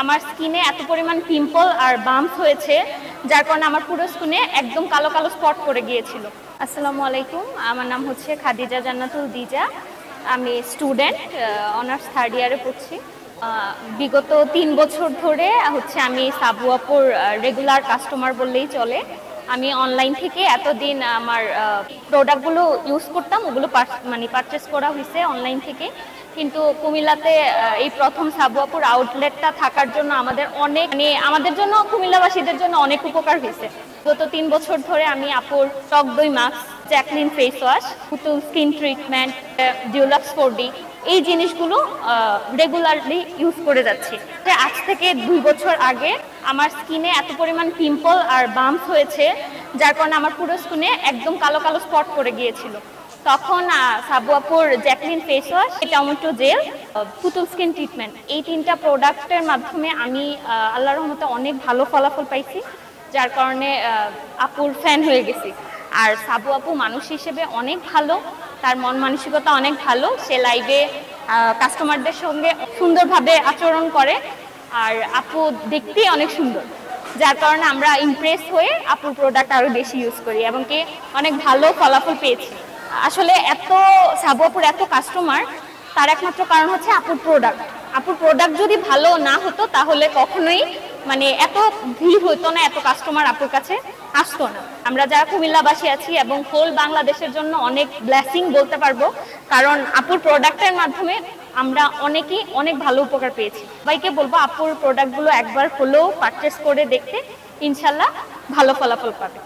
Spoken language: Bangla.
আমার স্কিনে এত পরিমাণ পিম্পল আর বাম্পস হয়েছে, যার কারণে আমার পুরো স্কিনে একদম কালো কালো স্পট পড়ে গিয়েছিল। আসসালামু আলাইকুম, আমার নাম হচ্ছে খাদিজা জান্নাতুল দিজা। আমি স্টুডেন্ট, অনার্স থার্ড ইয়ারে পড়ছি। বিগত 3 বছর ধরে হচ্ছে আমি সাবু আপুর রেগুলার কাস্টমার বললেই চলে। আমি অনলাইন থেকে এতদিন আমার প্রোডাক্টগুলো ইউজ করতাম, ওগুলো পারচেস করা হয়েছে অনলাইন থেকে। কিন্তু কুমিল্লাতে এই প্রথম সাবু আপুর আউটলেটটা থাকার জন্য আমাদের জন্য, কুমিল্লাবাসীদের জন্য অনেক উপকার হয়েছে। গত 3 বছর ধরে আমি আপুর টক দই মাস্ক, জ্যাকলিন ফেস ওয়াশ, পুতুল স্কিন ট্রিটমেন্ট, ডিউলাক্স 4D এই জিনিসগুলো রেগুলারলি ইউজ করে যাচ্ছি। আজ থেকে 2 বছর আগে আমার স্কিনে এত পরিমাণ পিম্পল আর বাম্পস হয়েছে, যার কারণে আমার পুরো স্কিনে একদম কালো কালো স্পট পড়ে গিয়েছিল। তখন সাবু আপুর Jacqueline face wash, tomato gel, পুতুল স্কিন ট্রিটমেন্ট, এই 3টা প্রোডাক্টের মাধ্যমে আমি আল্লাহর রহমতে অনেক ভালো ফলাফল পাইছি, যার কারণে আপুর ফ্যান হয়ে গেছি। আর সাবু আপু মানুষ হিসেবে অনেক ভালো, তার মন মানসিকতা অনেক ভালো। সে লাইভে কাস্টমারদের সঙ্গে সুন্দরভাবে আচরণ করে, আর আপু দেখতেই অনেক সুন্দর, যার কারণে আমরা ইমপ্রেস হয়ে আপুর প্রোডাক্ট আরও বেশি ইউজ করি এবং কি অনেক ভালো ফলাফল পেয়েছি। আসলে সাবু আপুর এত কাস্টমার, তার একমাত্র কারণ হচ্ছে আপুর প্রোডাক্ট। আপুর প্রোডাক্ট যদি ভালো না হতো তাহলে কখনোই এত ভিড় হতো না, এত কাস্টমার আপুর কাছে আসতো না। আমরা যারা কুমিল্লাবাসী আছি এবং হোল বাংলাদেশের জন্য অনেক ব্লেসিং বলতে পারবো, কারণ আপুর প্রোডাক্টের মাধ্যমে আমরা অনেকেই অনেক ভালো উপকার পেয়েছি। সবাইকে বলবো আপুর প্রোডাক্টগুলো একবার হলেও পারচেস করে দেখতে, ইনশাল্লাহ ভালো ফলাফল পাবে।